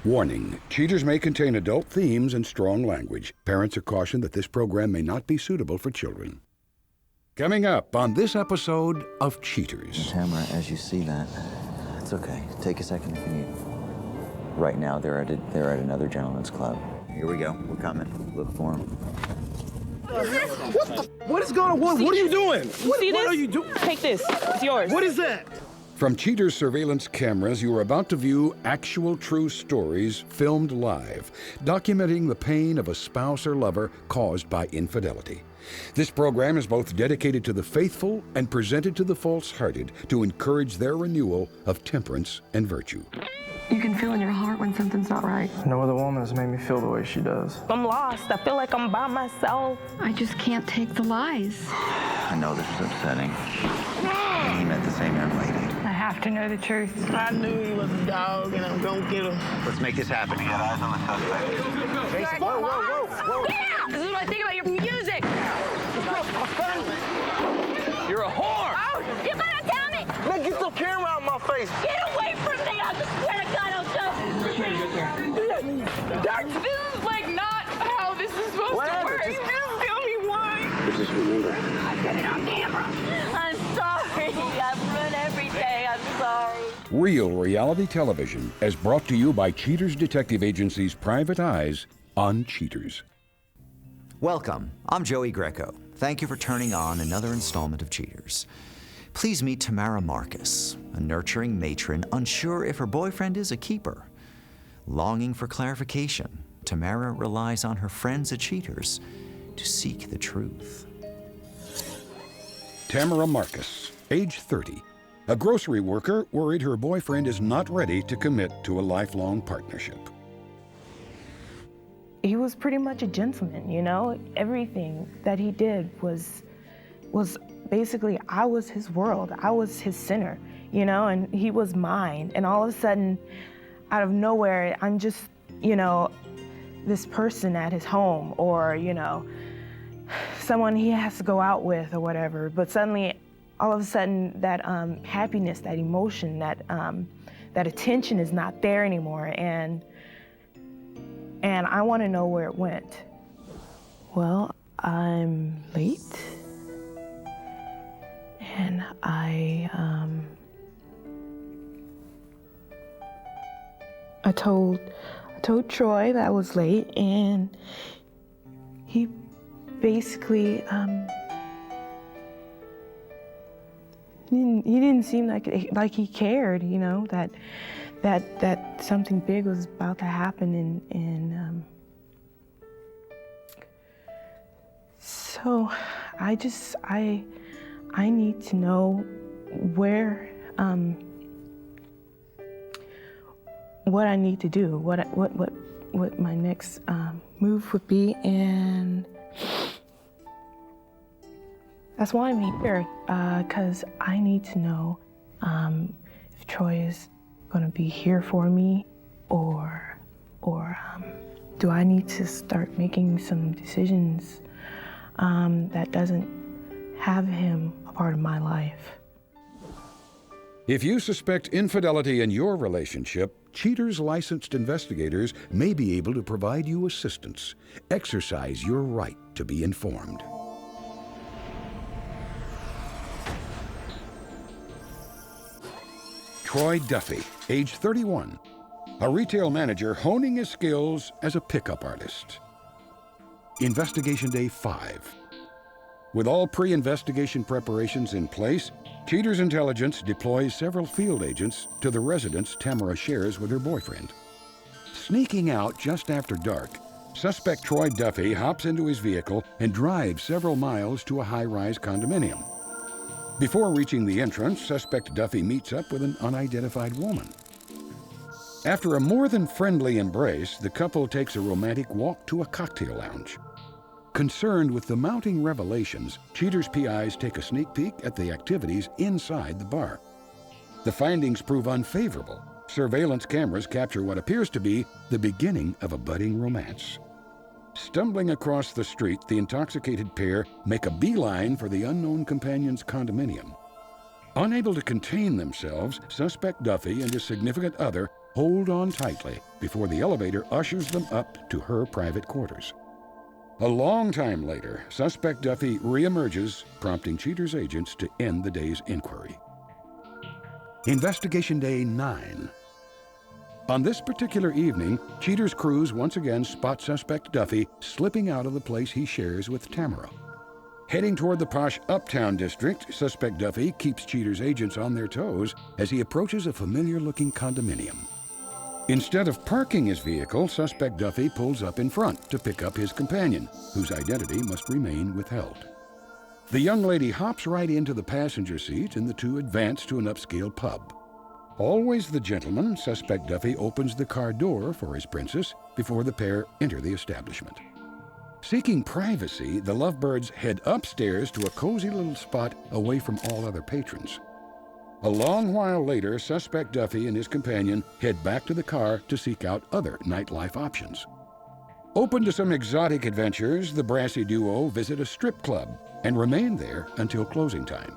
Warning, cheaters may contain adult themes and strong language. Parents are cautioned that this program may not be suitable for children. Coming up on this episode of Cheaters. Tamara, as you see that, it's okay. Take a second if you need. Right now, they're at another gentleman's club. Here we go. We're coming. Look for them. What is going on? What are you doing? What are you doing? Take this. It's yours. What is that? From Cheaters surveillance cameras, you are about to view actual true stories filmed live, documenting the pain of a spouse or lover caused by infidelity. This program is both dedicated to the faithful and presented to the false-hearted to encourage their renewal of temperance and virtue. You can feel in your heart when something's not right. No other woman has made me feel the way she does. I'm lost. I feel like I'm by myself. I just can't take the lies. I know this is upsetting. He met the same young lady. I have to know the truth. I knew he was a dog, and I'm gonna get him. Let's make this happen. Get eyes on the suspect. Whoa. Yeah! This is what I think about your music. You're a whore! Oh, you gotta tell me! Man, get the camera out of my face! Get away from me! I swear to God, I'll show you. This is like not how this is supposed to work. Just tell me why. Just remember. I got it on camera. I'm sorry. I've ruined everything. I'm sorry. Real reality television is brought to you by Cheaters Detective Agency's Private Eyes on Cheaters. Welcome. I'm Joey Greco. Thank you for turning on another installment of Cheaters. Please meet Tamara Marcus, a nurturing matron unsure if her boyfriend is a keeper. Longing for clarification, Tamara relies on her friends at Cheaters to seek the truth. Tamara Marcus, age 30, a grocery worker worried her boyfriend is not ready to commit to a lifelong partnership. He was pretty much a gentleman, you know? Everything that he did was basically, I was his world. I was his center, you know, and he was mine. And all of a sudden, out of nowhere, I'm just, you know, this person at his home or, you know, someone he has to go out with or whatever. But suddenly, all of a sudden, that happiness, that emotion, that attention is not there anymore. And I want to know where it went. Well, I'm late. And I told Troy that I was late, and he basically he didn't seem like he cared, you know, that something big was about to happen, and so I need to know where, what I need to do, what my next move would be, and that's why I'm here, because I need to know if Troy is going to be here for me, or do I need to start making some decisions that doesn't have him a part of my life. If you suspect infidelity in your relationship, Cheaters licensed investigators may be able to provide you assistance. Exercise your right to be informed. Troy Duffy, age 31, a retail manager honing his skills as a pickup artist. Investigation Day 5. With all pre-investigation preparations in place, Cheaters Intelligence deploys several field agents to the residence Tamara shares with her boyfriend. Sneaking out just after dark, suspect Troy Duffy hops into his vehicle and drives several miles to a high-rise condominium. Before reaching the entrance, suspect Duffy meets up with an unidentified woman. After a more than friendly embrace, the couple takes a romantic walk to a cocktail lounge. Concerned with the mounting revelations, Cheaters PIs take a sneak peek at the activities inside the bar. The findings prove unfavorable. Surveillance cameras capture what appears to be the beginning of a budding romance. Stumbling across the street, the intoxicated pair make a beeline for the unknown companion's condominium. Unable to contain themselves, suspect Duffy and his significant other hold on tightly before the elevator ushers them up to her private quarters. A long time later, suspect Duffy reemerges, prompting Cheater's agents to end the day's inquiry. Investigation Day 9. On this particular evening, Cheater's crews once again spot suspect Duffy slipping out of the place he shares with Tamara. Heading toward the posh Uptown district, suspect Duffy keeps Cheater's agents on their toes as he approaches a familiar-looking condominium. Instead of parking his vehicle, suspect Duffy pulls up in front to pick up his companion, whose identity must remain withheld. The young lady hops right into the passenger seat and the two advance to an upscale pub. Always the gentleman, suspect Duffy opens the car door for his princess before the pair enter the establishment. Seeking privacy, the lovebirds head upstairs to a cozy little spot away from all other patrons. A long while later, suspect Duffy and his companion head back to the car to seek out other nightlife options. Open to some exotic adventures, the brassy duo visit a strip club and remain there until closing time.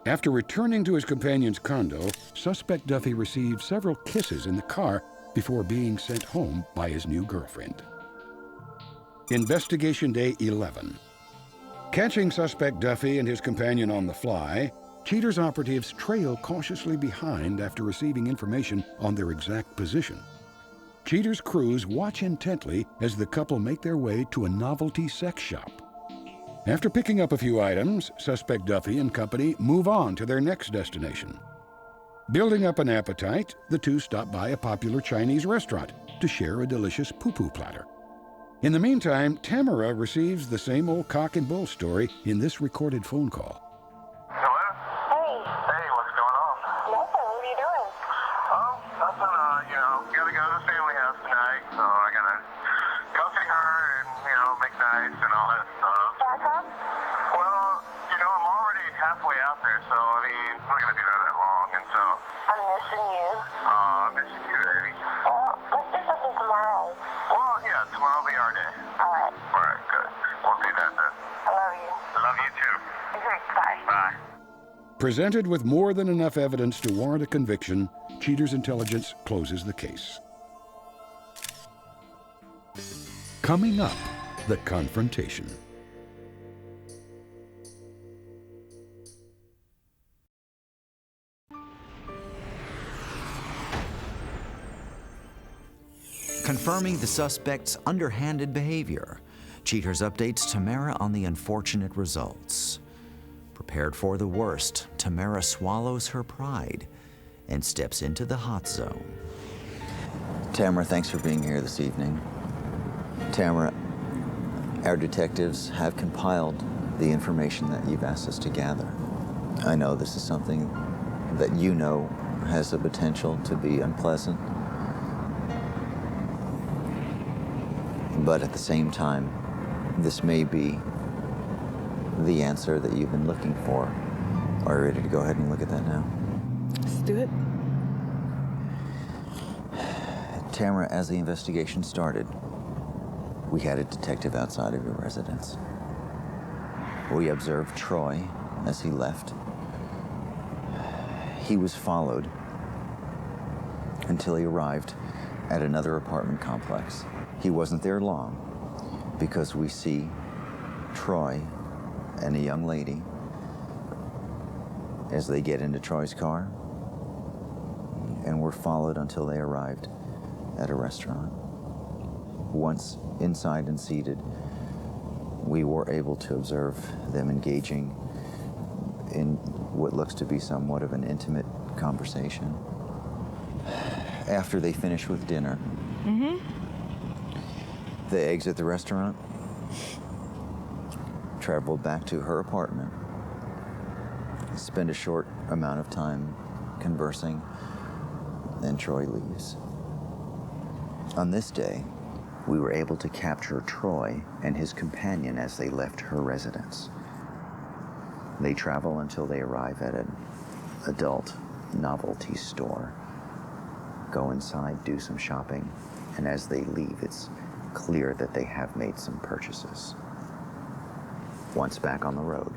After returning to his companion's condo, suspect Duffy receives several kisses in the car before being sent home by his new girlfriend. Investigation Day 11. Catching suspect Duffy and his companion on the fly, Cheater's operatives trail cautiously behind after receiving information on their exact position. Cheater's crews watch intently as the couple make their way to a novelty sex shop. After picking up a few items, suspect Duffy and company move on to their next destination. Building up an appetite, the two stop by a popular Chinese restaurant to share a delicious poo-poo platter. In the meantime, Tamara receives the same old cock and bull story in this recorded phone call. Hello? Hey, what's going on? Nothing. What are you doing? Oh, nothing, gotta go to the family house tonight, so I gotta go see her and, make nice and all that stuff. Well, I'm already halfway out there, so, I'm not gonna be there that long, and so... I'm missing you. I'm missing you, baby. Well, let's do something tomorrow. Well, yeah, tomorrow will be our day. All right. All right, good. We'll do that then. I love you. I love you too. Bye. Bye. Presented with more than enough evidence to warrant a conviction, Cheater's intelligence closes the case. Coming up, the confrontation. Confirming the suspect's underhanded behavior, Cheaters updates Tamara on the unfortunate results. Prepared for the worst, Tamara swallows her pride and steps into the hot zone. Tamara, thanks for being here this evening. Tamara, our detectives have compiled the information that you've asked us to gather. I know this is something that you know has the potential to be unpleasant, but at the same time, this may be the answer that you've been looking for. Are you ready to go ahead and look at that now? Let's do it. Tamara, as the investigation started, we had a detective outside of your residence. We observed Troy as he left. He was followed until he arrived at another apartment complex. He wasn't there long because we see Troy and a young lady as they get into Troy's car, and were followed until they arrived at a restaurant. Once inside and seated, we were able to observe them engaging in what looks to be somewhat of an intimate conversation. After they finish with dinner, they exit the restaurant, travel back to her apartment, spend a short amount of time conversing, then Troy leaves. On this day, we were able to capture Troy and his companion as they left her residence. They travel until they arrive at an adult novelty store, go inside, do some shopping, and as they leave, it's clear that they have made some purchases. Once back on the road,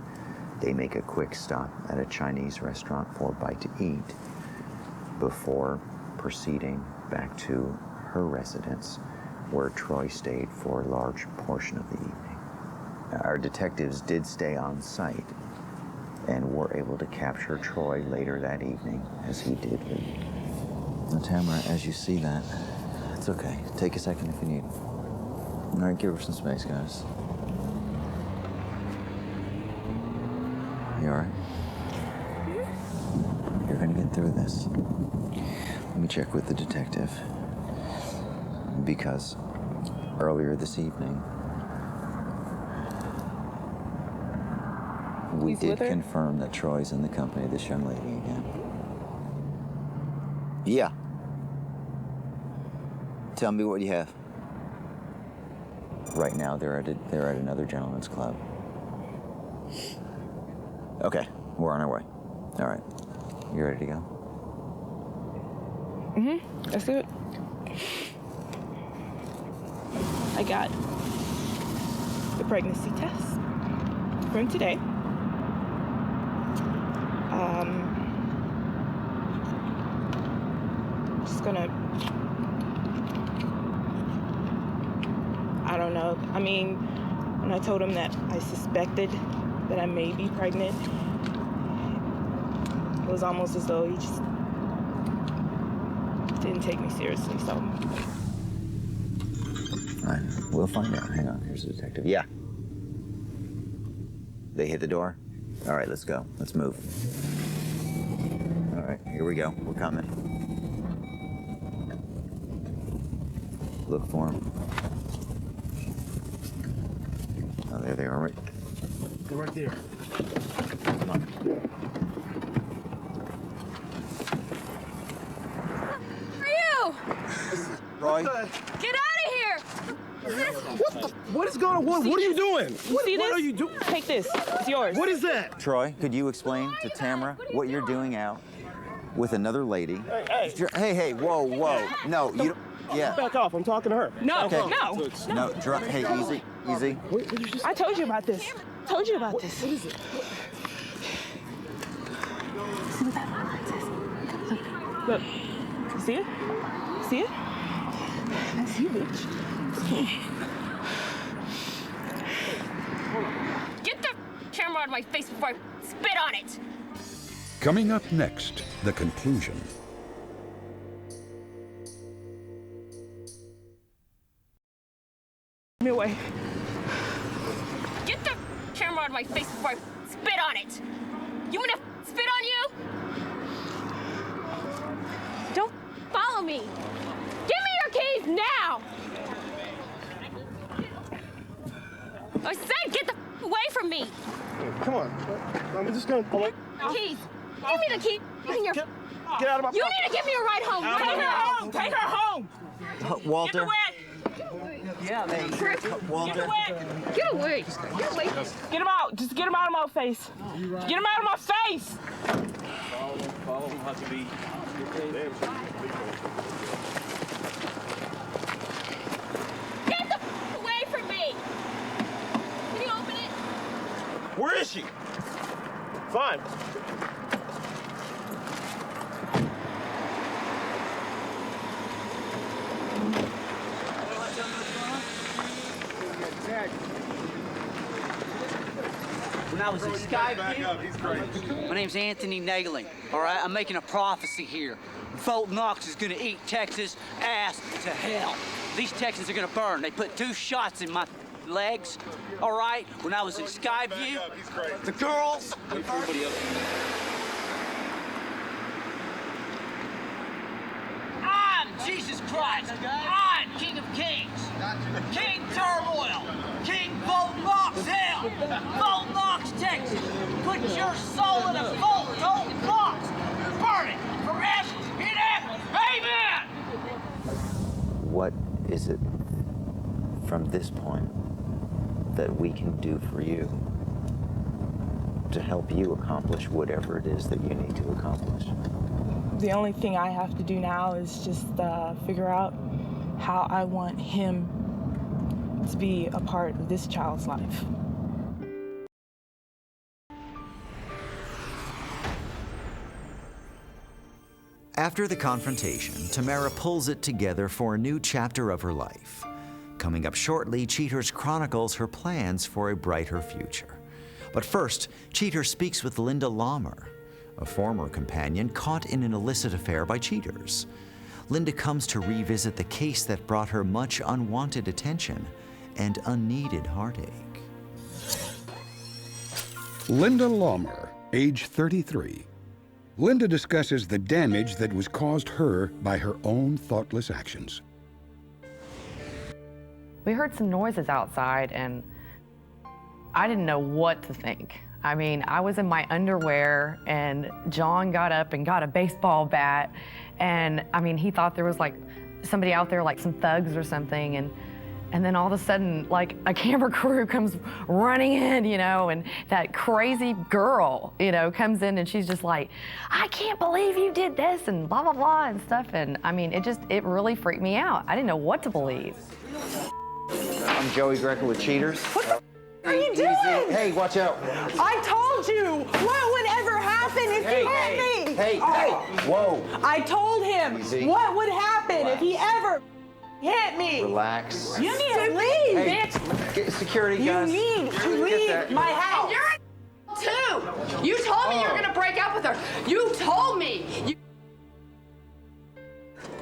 they make a quick stop at a Chinese restaurant for a bite to eat before proceeding back to her residence, where Troy stayed for a large portion of the evening. Our detectives did stay on site and were able to capture Troy later that evening as he did leave. Now, Tamara, as you see that, it's okay. Take a second if you need. All right, give her some space, guys. You all right? You're gonna get through this. Let me check with the detective. Because earlier this evening, we did confirm that Troy's in the company of this young lady again. Yeah. Tell me what you have. Right now, they're at another gentleman's club. Okay, we're on our way. All right, you ready to go? Let's do it. I got the pregnancy test from today. Just gonna, I don't know. I mean, when I told him that I suspected that I may be pregnant, it was almost as though he just didn't take me seriously, so. All right, we'll find out. Hang on, here's the detective. Yeah. They hit the door? All right, let's go. Let's move. All right, here we go. We're coming. Look for them. Oh, there they are, right? They're right there. Come on. Who are you? Roy? Get out of here! What is going on? What are you doing? See What this? are you doing? Take this. It's yours. What is that? Troy, could you explain to Tamara what you're doing out with another lady? Hey, whoa. No, you don't. Yeah. Back off. I'm talking to her. No, Okay. no. Hey, easy. I told you about this. Told you about this. What is it? Look. See it? See it? That's you, bitch. Get the camera out of my face before I spit on it! Coming up next, the conclusion. Give me away. Get the camera out of my face before I spit on it! You wanna spit on you? Don't follow me! Give me your keys now! I said get the away from me! Come on. I'm just gonna. Keys! Give me the key! In your... Get out of my. You need to give me a ride home! Take her home! Take her home! Walter. Yeah, man. Walter. Get away! Get away! Get him out. Just get him out of my face. Get him out of my face. Follow him, have to be. Get the away from me! Can you open it? Where is she? Fine. When I was in Skyview, my name's Anthony Nagling, all right? I'm making a prophecy here. Fort Knox is gonna eat Texas ass to hell. These Texans are gonna burn. They put 2 shots in my legs, all right? When I was in Skyview, the girls... I'm Jesus Christ. I'm King of Kings. King Turmoil. King Fort Knox hell. Fort Knox, Texas. Put your soul in a Fort Knox. Burn it for ashes in heaven. Amen. What is it from this point that we can do for you to help you accomplish whatever it is that you need to accomplish? The only thing I have to do now is just figure out how I want him to be a part of this child's life. After the confrontation, Tamara pulls it together for a new chapter of her life. Coming up shortly, Cheaters chronicles her plans for a brighter future. But first, Cheaters speaks with Linda Lawmer, a former companion caught in an illicit affair by Cheaters. Linda comes to revisit the case that brought her much unwanted attention and unneeded heartache. Linda Lawmer, age 33. Linda discusses the damage that was caused her by her own thoughtless actions. We heard some noises outside and I didn't know what to think. I mean, I was in my underwear and John got up and got a baseball bat and I mean, he thought there was like somebody out there, like some thugs or something, and then all of a sudden, like a camera crew comes running in, you know, and that crazy girl, you know, comes in and she's just like, I can't believe you did this and blah, blah, blah and stuff. And I mean, it really freaked me out. I didn't know what to believe. I'm Joey Greco with Cheaters. What the are you doing? Hey, watch out. I told you. What would ever happen if he hit me? Hey, whoa. I told him what would happen if he ever hit me. Relax. You need to leave, bitch. Get security, guys. You need to leave my house. And you're too. You told me you were gonna break up with her. You told me.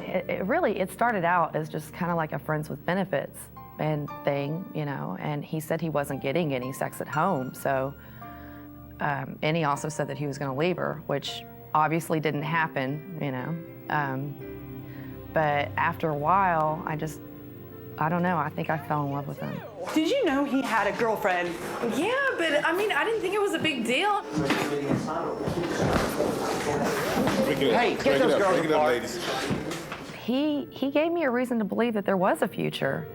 It started out as just kind of like a friends with benefits and thing, you know, and he said he wasn't getting any sex at home, so, and he also said that he was gonna leave her, which obviously didn't happen, you know. But after a while, I don't know, I think I fell in love with him. Did you know he had a girlfriend? Yeah, but I mean, I didn't think it was a big deal. Hey, get those girls apart. He gave me a reason to believe that there was a future.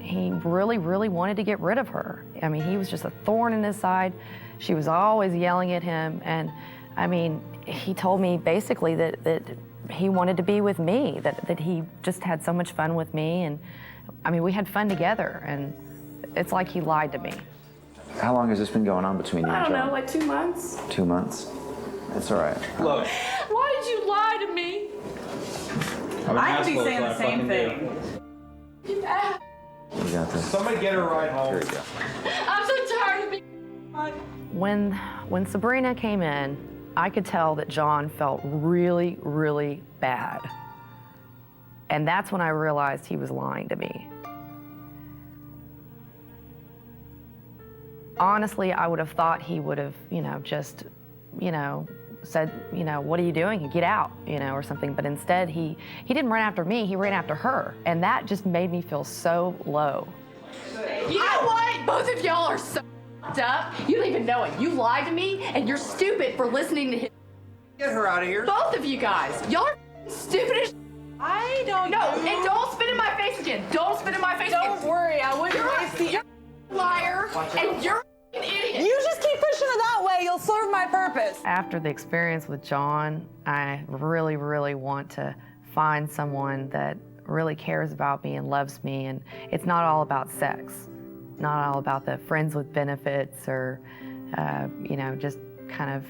He really, really wanted to get rid of her. I mean, he was just a thorn in his side. She was always yelling at him. And I mean, he told me basically that he wanted to be with me, that he just had so much fun with me. And I mean, we had fun together. And it's like he lied to me. How long has this been going on between you and John? I don't know, like 2 months. 2 months? That's all right. Look. Why did you lie to me? I'd be saying the same thing. You asked. You got this. Somebody get her a ride home. Here you go. I'm so tired of being. When Sabrina came in, I could tell that John felt really, really bad. And that's when I realized he was lying to me. Honestly, I would have thought he would have, you know, just, you know, said, you know, what are you doing? Get out, you know, or something. But instead, he didn't run after me, he ran after her. And that just made me feel so low. You know what? Both of y'all are so f***ed up. You don't even know it. You lied to me, and you're stupid for listening to him. Get her out of here. Both of you guys. Y'all are stupid as I don't know. No, and don't spit in my face again. Don't spit in my face again. Don't worry, I wouldn't waste the... You're a liar, and you're an idiot. You just keep pushing it that way, you'll serve my purpose. After the experience with John, I really, really want to find someone that really cares about me and loves me, and it's not all about sex, not all about the friends with benefits or, you know, just kind of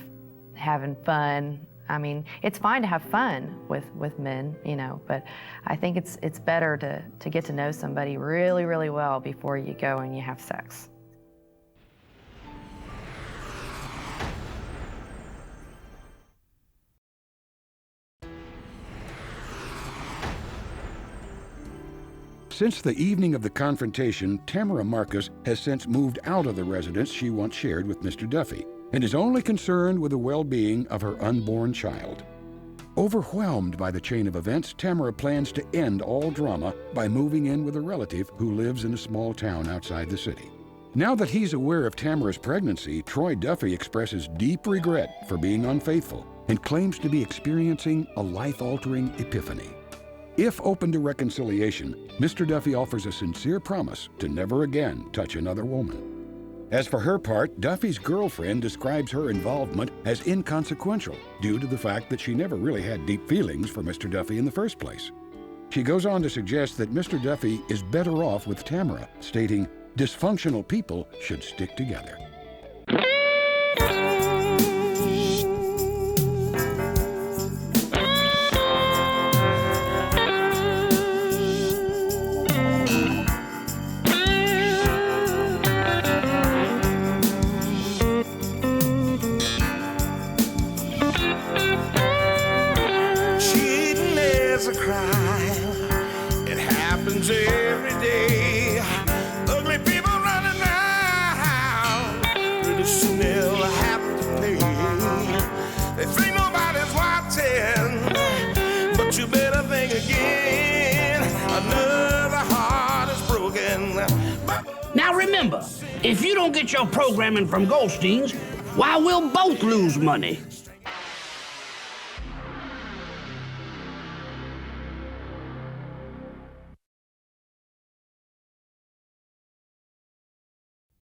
having fun. I mean, it's fine to have fun with men, you know, but I think it's better to get to know somebody really, really well before you go and you have sex. Since the evening of the confrontation, Tamara Marcus has since moved out of the residence she once shared with Mr. Duffy and is only concerned with the well-being of her unborn child. Overwhelmed by the chain of events, Tamara plans to end all drama by moving in with a relative who lives in a small town outside the city. Now that he's aware of Tamara's pregnancy, Troy Duffy expresses deep regret for being unfaithful and claims to be experiencing a life-altering epiphany. If open to reconciliation, Mr. Duffy offers a sincere promise to never again touch another woman. As for her part, Duffy's girlfriend describes her involvement as inconsequential due to the fact that she never really had deep feelings for Mr. Duffy in the first place. She goes on to suggest that Mr. Duffy is better off with Tamara, stating, "Dysfunctional people should stick together." If you don't get your programming from Goldstein's, why, we'll both lose money.